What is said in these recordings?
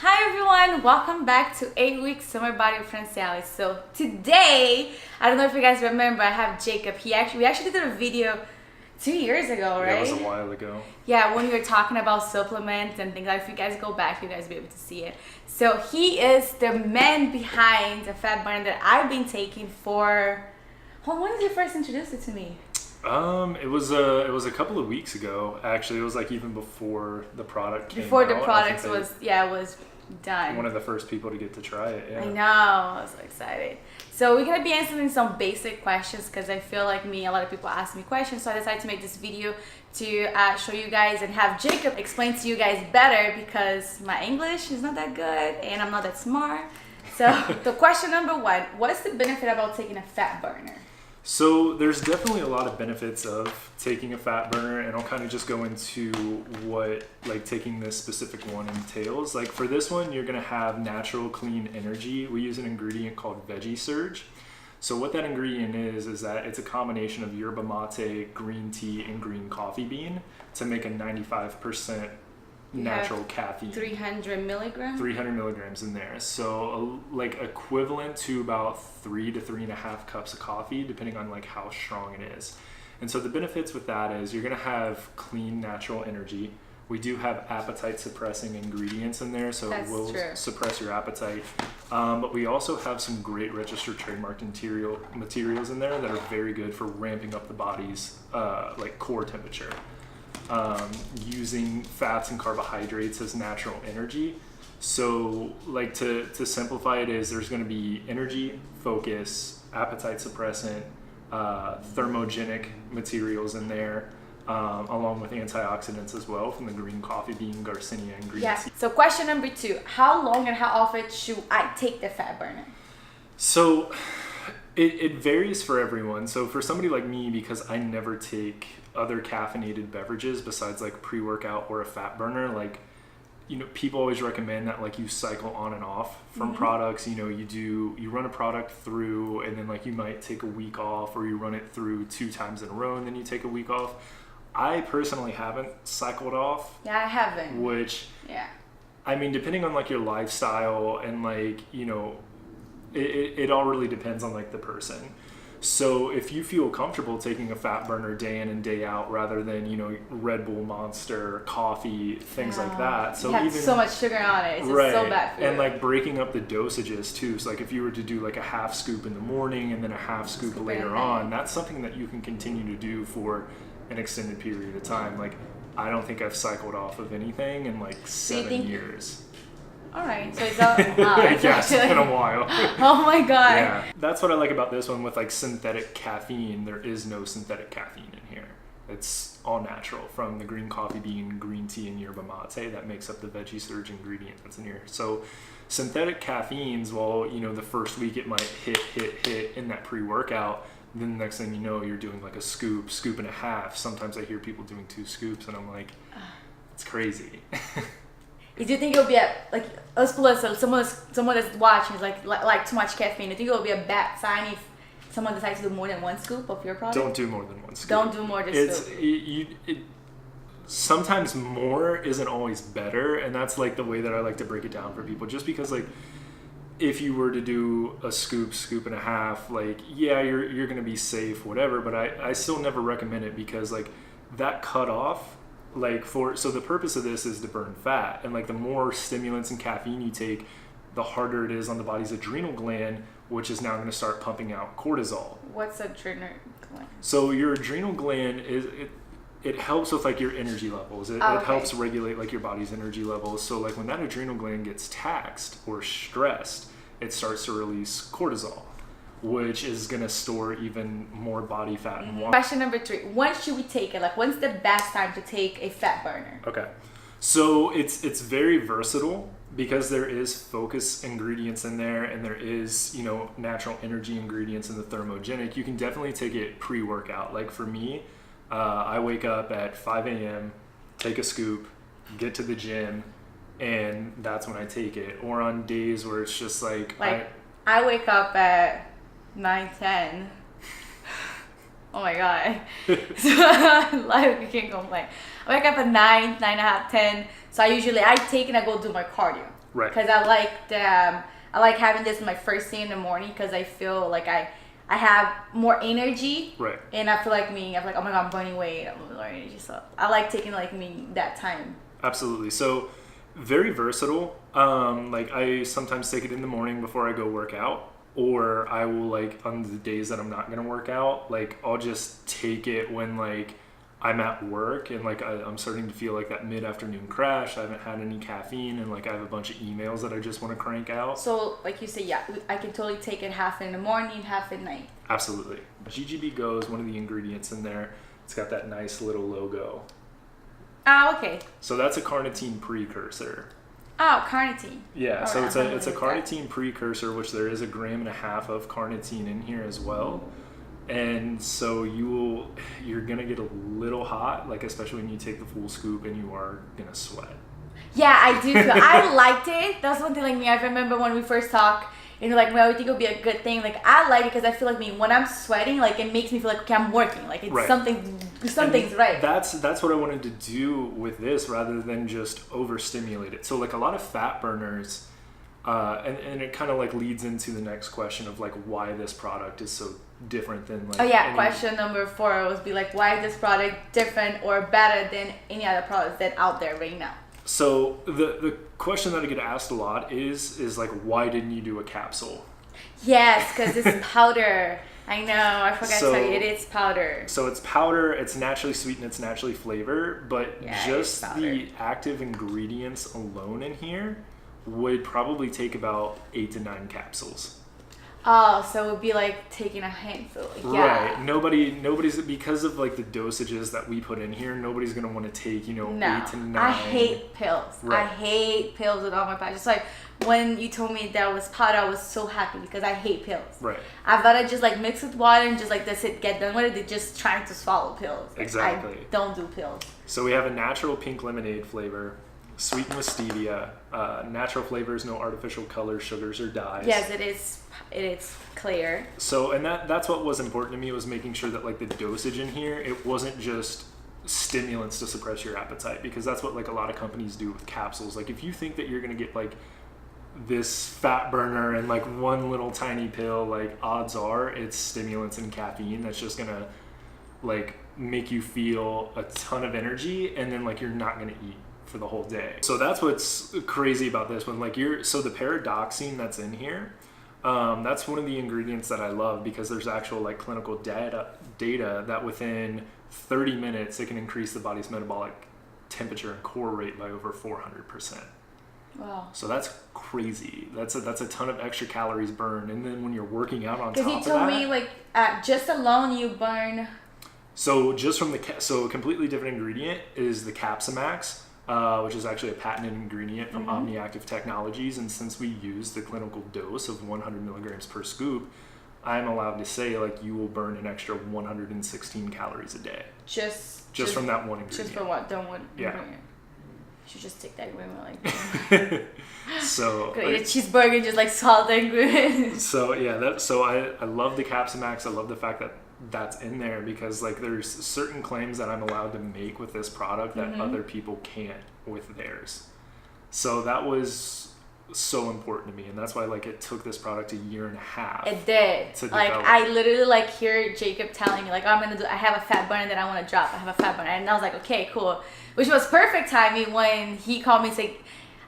Hi everyone, welcome back to 8 Weeks Summer Body with Franciele. So today, I don't know if you guys remember, I have Jacob. We actually did a video 2 years ago, right? Yeah, it was a while ago. Yeah, when we were talking about supplements and things like that. If you guys go back, you guys will be able to see it. So he is the man behind the fat burner that I've been taking for... When did you first introduce it to me? It was a couple of weeks ago. Actually, it was like even before the product came Before out. the product was done. One of the first people to get to try it. Yeah. I know, I was so excited. So we're gonna be answering some basic questions because I feel like a lot of people ask me questions. So I decided to make this video to show you guys and have Jacob explain to you guys better because my English is not that good and I'm not that smart. So the question number one, what's the benefit about taking a fat burner? So there's definitely a lot of benefits of taking a fat burner, and I'll kind of just go into what like taking this specific one entails. Like for this one, you're gonna have natural clean energy. We use an ingredient called Veggie Surge. So what that ingredient is that it's a combination of yerba mate, green tea, and green coffee bean to make a 95% natural caffeine. 300 milligrams? 300 milligrams in there. So like equivalent to about 3 to 3.5 cups of coffee, depending on like how strong it is. And so the benefits with that is you're gonna have clean natural energy. We do have appetite suppressing ingredients in there, so it will suppress your appetite. But we also have some great registered trademarked materials in there that are very good for ramping up the body's like core temperature. Using fats and carbohydrates as natural energy. So like to simplify it is there's going to be energy, focus, appetite suppressant, thermogenic materials in there, along with antioxidants as well from the green coffee bean, Garcinia, and green tea. So question number two, how long and how often should I take the fat burner? So it varies for everyone. So for somebody like me, because I never take other caffeinated beverages besides like pre-workout or a fat burner, like, you know, people always recommend that like you cycle on and off from products. You know, you run a product through and then like you might take a week off, or you run it through 2 times in a row and then you take a week off. I personally haven't cycled off. Yeah, I haven't. Which, yeah, I mean, depending on like your lifestyle and like, you know, it all really depends on like the person. So if you feel comfortable taking a fat burner day in and day out rather than, you know, Red Bull, Monster, coffee, things like that. So you have even so much sugar on it. It's just so bad for you. And like breaking up the dosages too. So like if you were to do like a half scoop in the morning and then a half scoop later on, that's something that you can continue to do for an extended period of time. Like I don't think I've cycled off of anything in like 7 years. All right, so it's all yeah, it's been a while. Oh my god. Yeah, that's what I like about this one with like synthetic caffeine. There is no synthetic caffeine in here. It's all natural from the green coffee bean, green tea, and yerba mate that makes up the Veggie Surge ingredient that's in here. So synthetic caffeines, well, you know, the first week it might hit in that pre-workout. Then the next thing you know, you're doing like a scoop and a half. Sometimes I hear people doing 2 scoops, and I'm like, it's crazy. Do you think it'll be like us plus someone that's watching is like too much caffeine? Do you think it'll be a bad sign if someone decides to do more than 1 scoop of your product? Don't do more than 1 scoop. Don't do more than scoop. Sometimes more isn't always better, and that's like the way that I like to break it down for people. Just because like if you were to do a scoop and a half, like yeah, you're gonna be safe, whatever. But I still never recommend it because like that cutoff. Like so the purpose of this is to burn fat, and like the more stimulants and caffeine you take, the harder it is on the body's adrenal gland, which is now going to start pumping out cortisol. What's adrenal gland? So your adrenal gland it helps with like your energy levels. It helps regulate like your body's energy levels. So like when that adrenal gland gets taxed or stressed, it starts to release cortisol, which is going to store even more body fat and water. Question number 3. When should we take it? Like, when's the best time to take a fat burner? Okay. So it's very versatile because there is focus ingredients in there, and there is, you know, natural energy ingredients in the thermogenic. You can definitely take it pre-workout. Like for me, I wake up at 5 a.m., take a scoop, get to the gym, and that's when I take it. Or on days where it's just like I wake up at 9:10. Oh my god. So like you can't complain. I wake up at 9:30, 10. So I take it and I go do my cardio. Right. Because I like having this my first thing in the morning because I feel like I have more energy. Right. And I feel like I'm like, oh my God, I'm burning weight. I'm more energy. So I like taking that time. Absolutely. So very versatile. Like I sometimes take it in the morning before I go work out, or I will like on the days that I'm not going to work out, like I'll just take it when like I'm at work and like I'm starting to feel like that mid-afternoon crash. I haven't had any caffeine and like I have a bunch of emails that I just want to crank out. So like you said, yeah, I can totally take it half in the morning, half at night. Absolutely. GGB Go is one of the ingredients in there. It's got that nice little logo. Ah, okay. So that's a carnitine precursor. Oh, carnitine. Yeah, All so right, it's a carnitine precursor, which there is 1.5 grams of carnitine in here as well. And so you're gonna get a little hot, like especially when you take the full scoop, and you are gonna sweat. Yeah, I do feel I liked it. That's one thing like me. I remember when we first talked, and you're like, well, I think it'll be a good thing. Like I like it because I feel like when I'm sweating, like it makes me feel like okay, I'm working. Like it's Right. something's right. That's what I wanted to do with this, rather than just overstimulate it. So like a lot of fat burners, and it kind of like leads into the next question of like why this product is so different than like. Oh yeah, question number 4 was be like, why is this product different or better than any other products that out there right now? So the question that I get asked a lot is like, why didn't you do a capsule? Yes, because it's powder. I know, I forgot to tell you, it is powder. So it's powder, it's naturally sweet and it's naturally flavored, but Yeah, just it's powder. the active ingredients alone in here would probably take about 8 to 9 capsules. Oh, so it would be like taking a handful. Yeah. Right. Nobody's because of like the dosages that we put in here, nobody's gonna want to take, 8 to 9. I hate pills. Right. I hate pills with all my body. Just like when you told me that was powder, I was so happy because I hate pills. Right. I'd rather just like mix with water and just like that's it, get done with it. They're just trying to swallow pills. Like, Exactly. I don't do pills. So we have a natural pink lemonade flavor, sweetened with stevia, natural flavors, no artificial colors, sugars, or dyes. Yes, it is. It is clear. So, and that's what was important to me, was making sure that like the dosage in here, it wasn't just stimulants to suppress your appetite, because that's what like a lot of companies do with capsules. Like if you think that you're gonna get like this fat burner and like one little tiny pill, like odds are it's stimulants and caffeine that's just gonna like make you feel a ton of energy, and then like you're not gonna eat for the whole day. So that's what's crazy about this one. Like so the paradoxine that's in here, that's one of the ingredients that I love, because there's actual like clinical data that within 30 minutes it can increase the body's metabolic temperature and core rate by over 400%. Wow. So that's crazy. That's a ton of extra calories burned, and then when you're working out on top of Because that. he told me like just alone you burn. So just from so a completely different ingredient is the Capsamax, which is actually a patented ingredient from OmniActive Technologies. And since we use the clinical dose of 100 milligrams per scoop, I'm allowed to say like you will burn an extra 116 calories a day. Just from that one ingredient. Just from what? Don't want. Yeah. You should just take that ingredient like. So Could eat a cheeseburger and just like salt the ingredient. So yeah, so I love the Capsamax. I love the fact that that's in there, because like there's certain claims that I'm allowed to make with this product that other people can't with theirs. So that was so important to me, and that's why like it took this product 1.5 years. It did. To Like develop. I literally like hear Jacob telling me like, oh, I have a fat burner that I want to drop. I have a fat burner, and I was like, okay, cool. Which was perfect timing when he called me and said,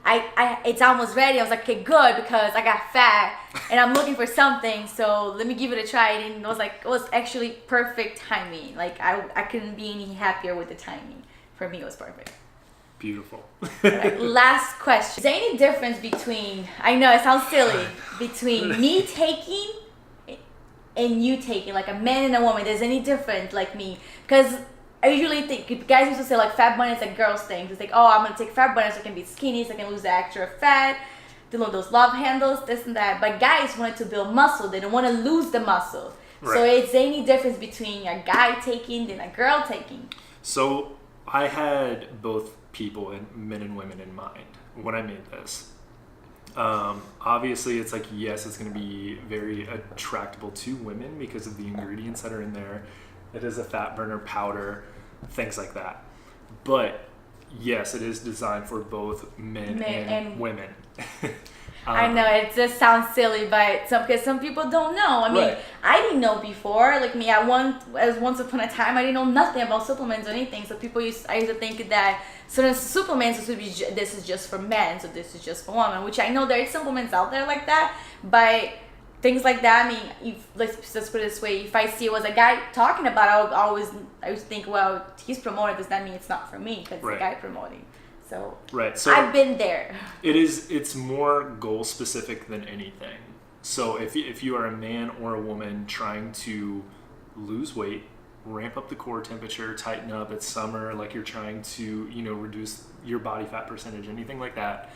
it's almost ready. I was like, okay, good, because I got fat and I'm looking for something, so let me give it a try. And it was actually perfect timing. Like I couldn't be any happier with the timing. For me, it was perfect. Beautiful. Alright, last question. Is there any difference between, I know it sounds silly, between me taking and you taking, like a man and a woman? There's any difference, like me? Because I usually think, guys used to say like fat burner is like girls things. It's like, oh, I'm going to take fat burner so I can be skinny, so I can lose the extra fat, do those love handles, this and that. But guys wanted to build muscle. They don't want to lose the muscle. Right. So is there any difference between a guy taking than a girl taking? So I had both people, and men and women, in mind when I made this. Obviously it's like, yes, it's going to be very attractable to women because of the ingredients that are in there. It is a fat burner powder, things like that. But yes, it is designed for both men and women. I know it just sounds silly, but because some people don't know. I mean, I didn't know before. Like me, once upon a time, I didn't know nothing about supplements or anything. So I used to think that certain supplements would be this is just for men, so this is just for women. Which I know there are supplements out there like that, but things like that. I mean, let's just put it this way: if I see it was a guy talking about it, I always think, well, he's promoting. Does that mean it's not for me? Because it's a guy promoting. So I've been there. It's more goal specific than anything. So if you are a man or a woman trying to lose weight, ramp up the core temperature, tighten up, it's summer, like you're trying to, reduce your body fat percentage, anything like that,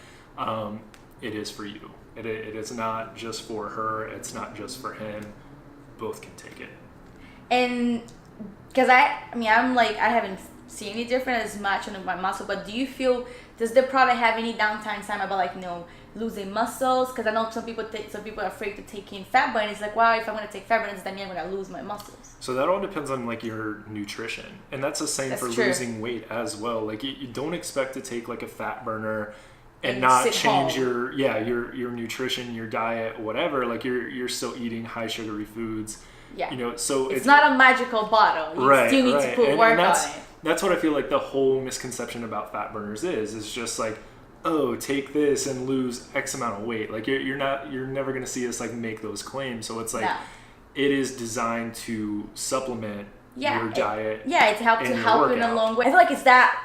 it is for you. It is not just for her, it's not just for him. Both can take it. And because I'm like, I haven't see any different as much on my muscle, but do you feel, does the product have any downtime time about like losing muscles? Because I know some people are afraid to take in fat burn. It's like, wow, if I'm going to take fat burn, does that mean I'm going to lose my muscles? So that all depends on like your nutrition, and that's the same for losing weight as well. Like you don't expect to take like a fat burner and not change your nutrition, your diet, whatever. Like you're still eating high sugary foods. Yeah. So it's not a magical bottle. You still need to put work on it. That's what I feel like the whole misconception about fat burners is just like, oh, take this and lose X amount of weight. Like you're never going to see us like make those claims. So it's like, it is designed to supplement your diet. It's help in a long way. I feel like it's that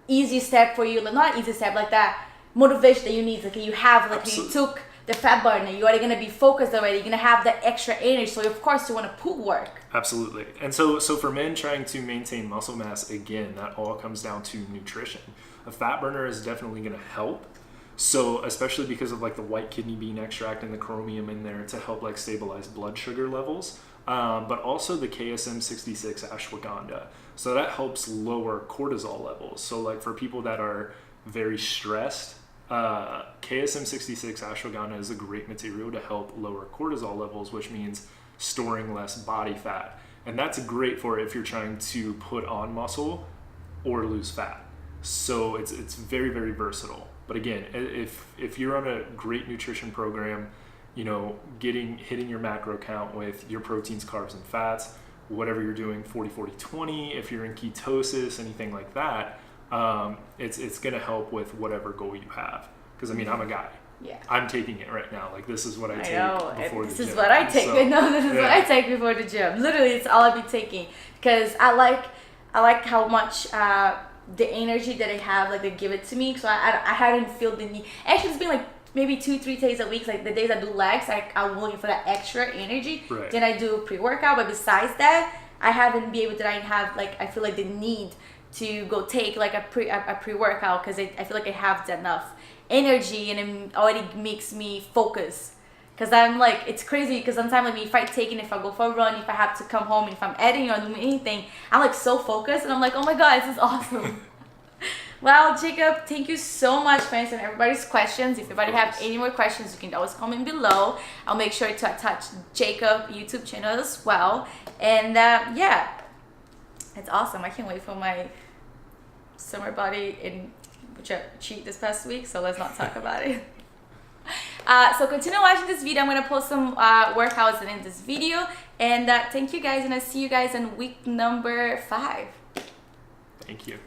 easy step for you. Like not an easy step, like that motivation that you need. Like you have, like you took the fat burner, you're already going to be focused already, you're going to have that extra energy, so of course you want to put work. Absolutely. And so for men trying to maintain muscle mass, again, that all comes down to nutrition. A fat burner is definitely going to help, so especially because of like the white kidney bean extract and the chromium in there to help like stabilize blood sugar levels, but also the KSM-66 ashwagandha, so that helps lower cortisol levels. So like for people that are very stressed, KSM-66 ashwagandha is a great material to help lower cortisol levels, which means storing less body fat. And that's great for if you're trying to put on muscle or lose fat. So it's very, very versatile. But again, if you're on a great nutrition program, hitting your macro count with your proteins, carbs, and fats, whatever you're doing, 40-40-20, if you're in ketosis, anything like that, it's going to help with whatever goal you have. Because I'm a guy. Yeah. I'm taking it right now. Like this is what I take before the gym. This is what I take. This is what I take before the gym. Literally, it's all I be taking because I like how much the energy that I have. Like they give it to me. So I hadn't felt the need. Actually, it's been like maybe 2-3 days a week. Like the days I do legs, I'm looking for that extra energy. Right. Then I do pre-workout. But besides that, I haven't been able to. I feel like the need to go take like a pre-workout because I feel like I have enough energy and it already makes me focus. Because I'm like, it's crazy because sometimes like if I go for a run, if I have to come home, and if I'm editing or doing anything, I'm like so focused and I'm like, oh my god, this is awesome. Well, Jacob, thank you so much for answering everybody's questions. If anybody have any more questions, you can always comment below. I'll make sure to attach Jacob YouTube channel as well. And it's awesome. I can't wait for my summer body which I cheat this past week, so let's not talk about it. So continue watching this video. I'm going to post some workouts in this video. And thank you guys, and I'll see you guys in week number 5. Thank you.